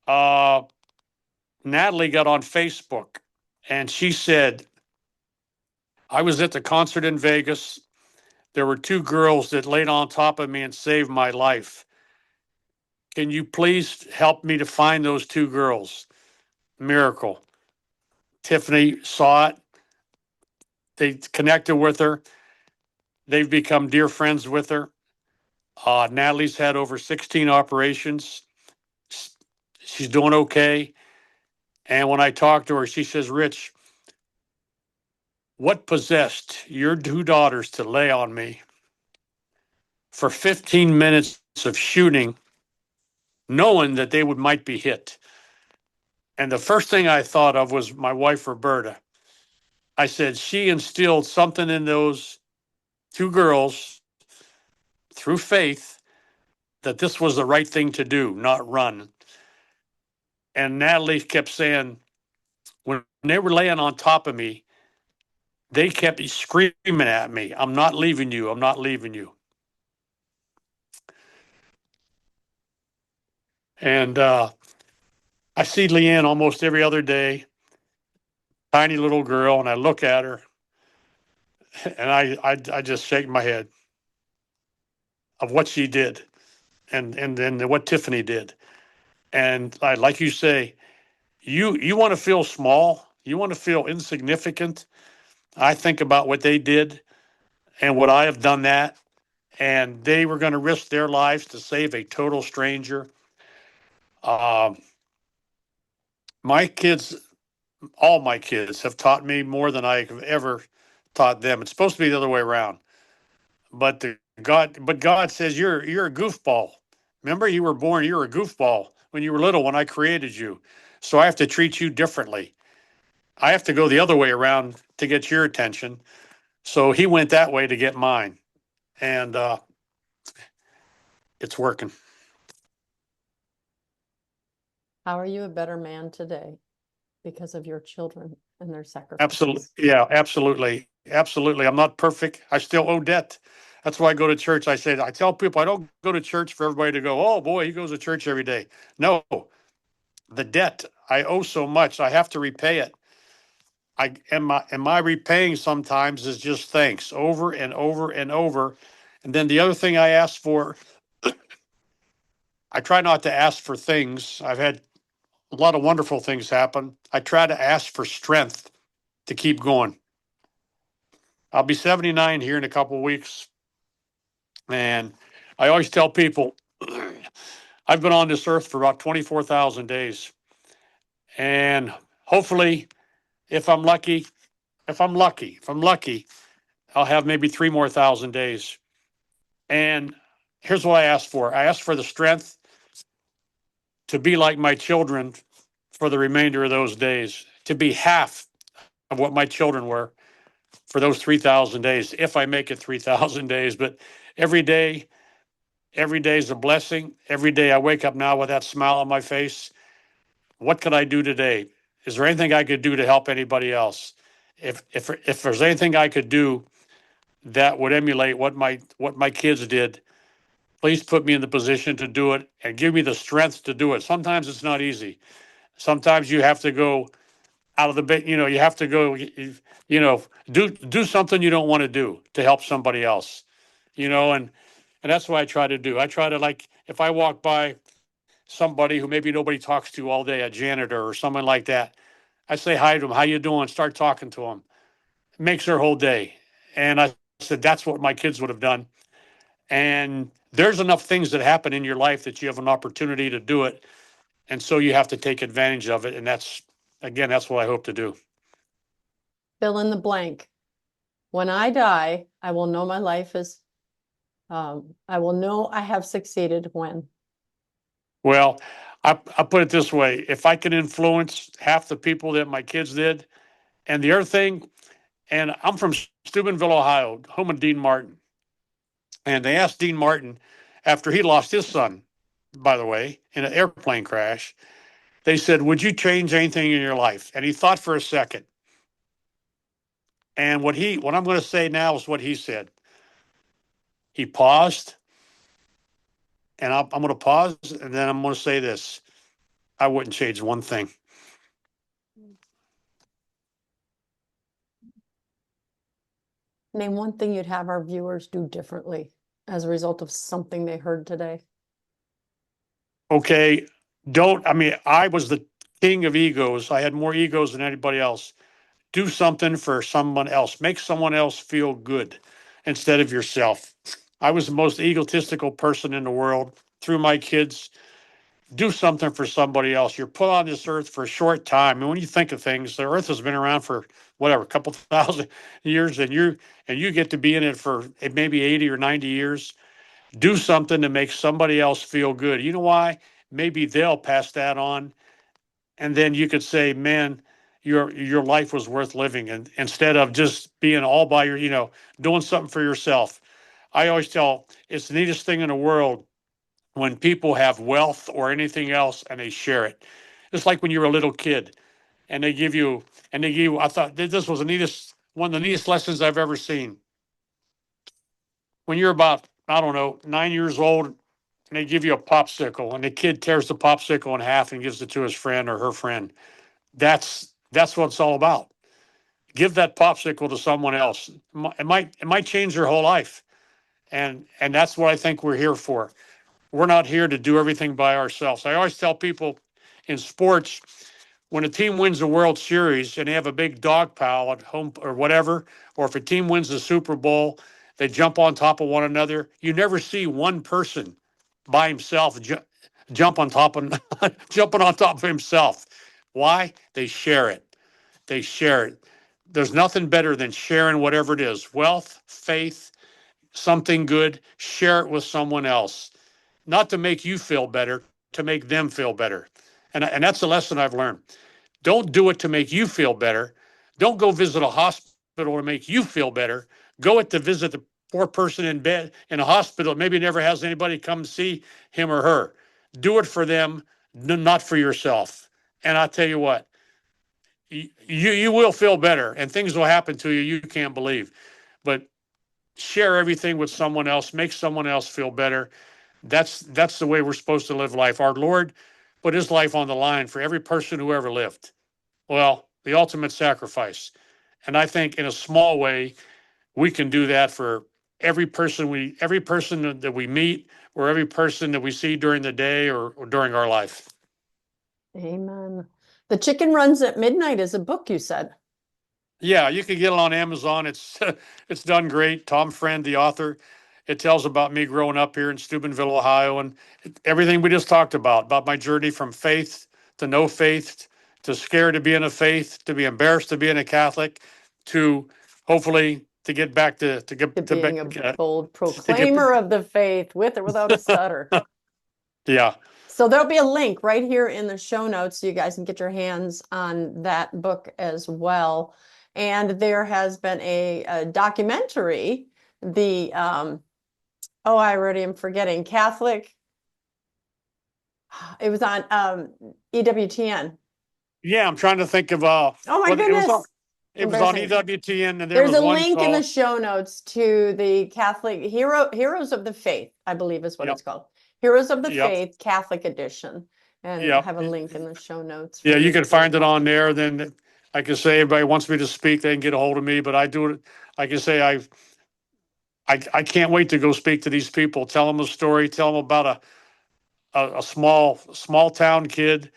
Uh, Natalie got on Facebook and she said, I was at the concert in Vegas. There were two girls that laid on top of me and saved my life. Can you please help me to find those two girls? Miracle. Tiffany saw it. They connected with her. They've become dear friends with her. Natalie's had over 16 operations. She's doing okay. And when I talk to her, she says, Rich, what possessed your two daughters to lay on me for 15 minutes of shooting, knowing that they might be hit? And the first thing I thought of was my wife, Roberta. I said, she instilled something in those two girls through faith that this was the right thing to do, not run. And Natalie kept saying, when they were laying on top of me, they kept screaming at me, I'm not leaving you. I'm not leaving you. And I see Leanne almost every other day, tiny little girl, and I look at her and I just shake my head of what she did and what Tiffany did. And like you say, you want to feel small, you want to feel insignificant. I think about what they did and what I have done that, and they were going to risk their lives to save a total stranger. Um, my kids, all my kids, have taught me more than I have ever taught them. It's supposed to be the other way around, but God says you're a goofball. Remember, you were born, you were a goofball when you were little when I created you. So I have to treat you differently. I have to go the other way around to get your attention. So he went that way to get mine, and it's working. How are you a better man today because of your children and their Absolutely. sacrifices? Yeah, absolutely. Absolutely. I'm not perfect. I still owe debt. That's why I go to church. I tell people I don't go to church for everybody to go, oh boy, he goes to church every day. No, the debt. I owe so much. I have to repay it. I am my repaying sometimes is just thanks over and over and over. And then the other thing I ask for, I try not to ask for things. I've had a lot of wonderful things happen. I try to ask for strength to keep going. I'll be 79 here in a couple of weeks. And I always tell people I've been on this earth for about 24,000 days. And hopefully, if I'm lucky, I'll have maybe 3 more thousand days. And here's what I ask for. I ask for the strength to be like my children for the remainder of those days, to be half of what my children were for those 3,000 days, if I make it 3,000 days. But every day, every day is a blessing. Every day I wake up now with that smile on my face. What could I do today? Is there anything I could do to help anybody else? If there's anything I could do that would emulate what my kids did, please put me in the position to do it and give me the strength to do it. Sometimes it's not easy. Sometimes you have to go out of the bed, you have to go, do something you don't want to do to help somebody else, and that's what I try to do. I try to, like, if I walk by somebody who maybe nobody talks to all day, a janitor or someone like that, I say hi to them. How you doing? Start talking to them. It makes their whole day. And I said, that's what my kids would have done. And there's enough things that happen in your life that you have an opportunity to do it. And so you have to take advantage of it. And that's what I hope to do. Fill in the blank. When I die, I will know my life is, I will know I have succeeded when. Well, I put it this way: if I can influence half the people that my kids did, and the other thing, and I'm from Steubenville, Ohio, home of Dean Martin, and they asked Dean Martin after he lost his son, by the way, in an airplane crash. They said, "Would you change anything in your life?" And he thought for a second. And what I'm going to say now is what he said. He paused, and I'm going to pause, and then I'm going to say this: I wouldn't change one thing. Name one thing you'd have our viewers do differently as a result of something they heard today. Okay, don't. I mean, I was the king of egos. I had more egos than anybody else. Do something for someone else. Make someone else feel good instead of yourself. I was the most egotistical person in the world. Through my kids, do something for somebody else. You're put on this earth for a short time. And when you think of things, the earth has been around for whatever, a couple thousand years, and you get to be in it for maybe 80 or 90 years. Do something to make somebody else feel good. You know why? Maybe they'll pass that on, and then you could say, "Man, your life was worth living." And instead of just being all by doing something for yourself. I always tell it's the neatest thing in the world when people have wealth or anything else and they share it. It's like when you're a little kid and I thought this was one of the neatest lessons I've ever seen. When you're about, I don't know, 9 years old, and they give you a popsicle, and the kid tears the popsicle in half and gives it to his friend or her friend. That's what it's all about. Give that popsicle to someone else. It might change their whole life, and that's what I think we're here for. We're not here to do everything by ourselves. I always tell people in sports, when a team wins the World Series and they have a big dog pile at home or whatever, or if a team wins the Super Bowl, they jump on top of one another. You never see one person by himself jump on top of jumping on top of himself. Why? They share it. They share it. There's nothing better than sharing whatever it is, wealth, faith, something good. Share it with someone else, not to make you feel better, to make them feel better. And that's a lesson I've learned. Don't do it to make you feel better. Don't go visit a hospital to make you feel better. Go it to visit the poor person in bed in a hospital, maybe never has anybody come see him or her. Do it for them, not for yourself. And I tell you what, you will feel better, and things will happen to you you can't believe. But share everything with someone else, make someone else feel better. That's the way we're supposed to live life. Our Lord put his life on the line for every person who ever lived. Well, the ultimate sacrifice. And I think in a small way, we can do that for every person that we meet or every person that we see during the day or during our life. Amen. The Chicken Runs at Midnight is a book, you said. Yeah, you can get it on Amazon. It's it's done great. Tom Friend, the author. It tells about me growing up here in Steubenville, Ohio, and everything we just talked about my journey from faith to no faith, to scared to be in a faith, to be embarrassed to be in a Catholic, to hopefully to get back to To get being a bold to get proclaimer of the faith with or without a stutter. yeah. So there'll be a link right here in the show notes so you guys can get your hands on that book as well. And there has been a documentary, the oh, I already am forgetting, Catholic. It was on EWTN. Yeah, I'm trying to think of Oh my what goodness. it was on Embarrassing. EWTN and there There's was a one link in the called show notes to the Catholic Heroes of the Faith, I believe is what yep, it's called. Heroes of the yep, Faith Catholic Edition. And I yep. have a link in the show notes Yeah, for you you can to find it on there. Then I can say everybody wants me to speak, they can get a hold of me. But I do it. I can say I can't wait to go speak to these people, tell them a story, tell them about a small town kid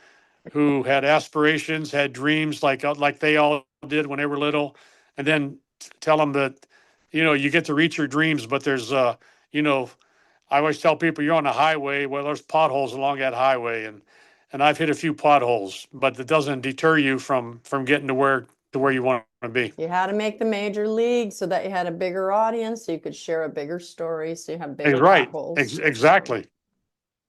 who had aspirations, had dreams like they all did when they were little, and then tell them that you get to reach your dreams, but there's you know I always tell people you're on the highway. Well, there's potholes along that highway, and I've hit a few potholes, but that doesn't deter you from getting to where you want to be. You had to make the major league so that you had a bigger audience, so you could share a bigger story, so you have bigger Right. potholes. Exactly.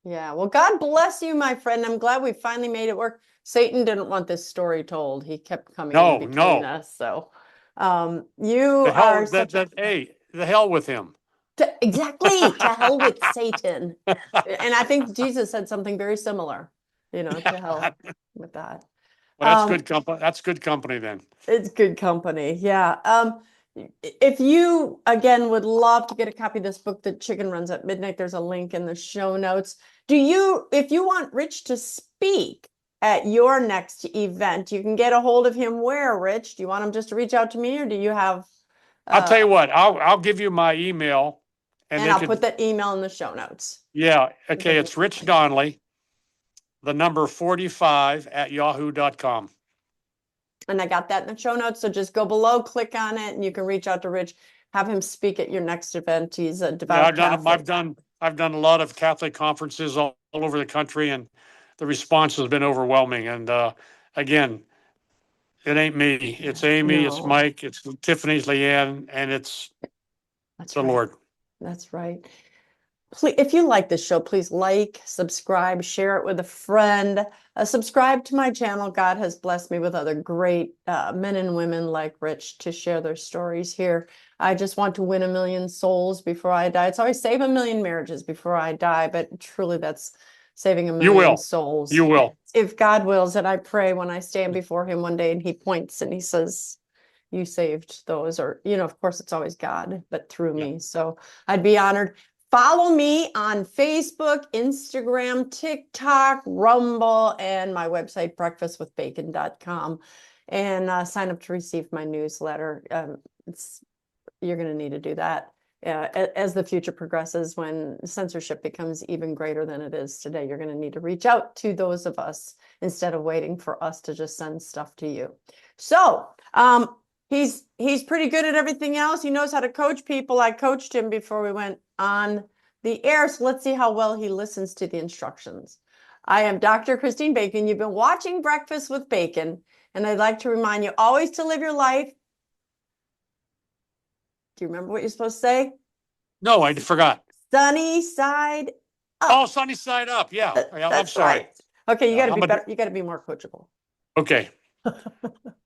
Yeah. Well, God bless you, my friend. I'm glad we finally made it work. Satan didn't want this story told. He kept coming in between No. us. So, you are such a Hey, the hell with him. exactly to hell with Satan. And I think Jesus said something very similar, to hell with that. Well, that's Um, good company. That's good company then. It's good company. Yeah. If you again would love to get a copy of this book, The Chicken Runs at Midnight, there's a link in the show notes. If you want Rich to speak at your next event, you can get a hold of him where, Rich? Do you want him just to reach out to me, or do you have I'll tell you what, I'll give you my email and and they I'll put could, that email in the show notes. yeah. You can Okay. It's Rich Donnelly, the number 45 at yahoo.com. And I got that in the show notes. So just go below, click on it, and you can reach out to Rich, have him speak at your next event. He's a Yeah. devout Catholic. I've done a lot of Catholic conferences all over the country, and the response has been overwhelming. And, again, it ain't me. It's Amy, it's No, Mike, it's Tiffany's, Leanne, and it's that's the right. Lord. That's right. Please, if you like this show, please like, subscribe, share it with a friend. Subscribe to my channel. God has blessed me with other great men and women like Rich to share their stories here. I just want to win 1 million souls before I die. It's always save 1 million marriages before I die, but truly that's saving 1 You million will. souls. You will. If God wills it, I pray when I stand before him one day and he points and he says, you saved those, or, of course it's always God, but through Yeah. me. So I'd be honored. Follow me on Facebook, Instagram, TikTok, Rumble, and my website, breakfastwithbacon.com. And sign up to receive my newsletter. You're going to need to do that as the future progresses. When censorship becomes even greater than it is today, you're going to need to reach out to those of us instead of waiting for us to just send stuff to you. So he's pretty good at everything else. He knows how to coach people. I coached him before we went on the air. So let's see how well he listens to the instructions. I am Dr. Christine Bacon. You've been watching Breakfast with Bacon, and I'd like to remind you always to live your life. Do you remember what you're supposed to say? No, I forgot. Sunny side up. Oh, sunny side up. Yeah. I'm sorry. Right. Okay, you got to I'm be better. You got to be more coachable. Okay.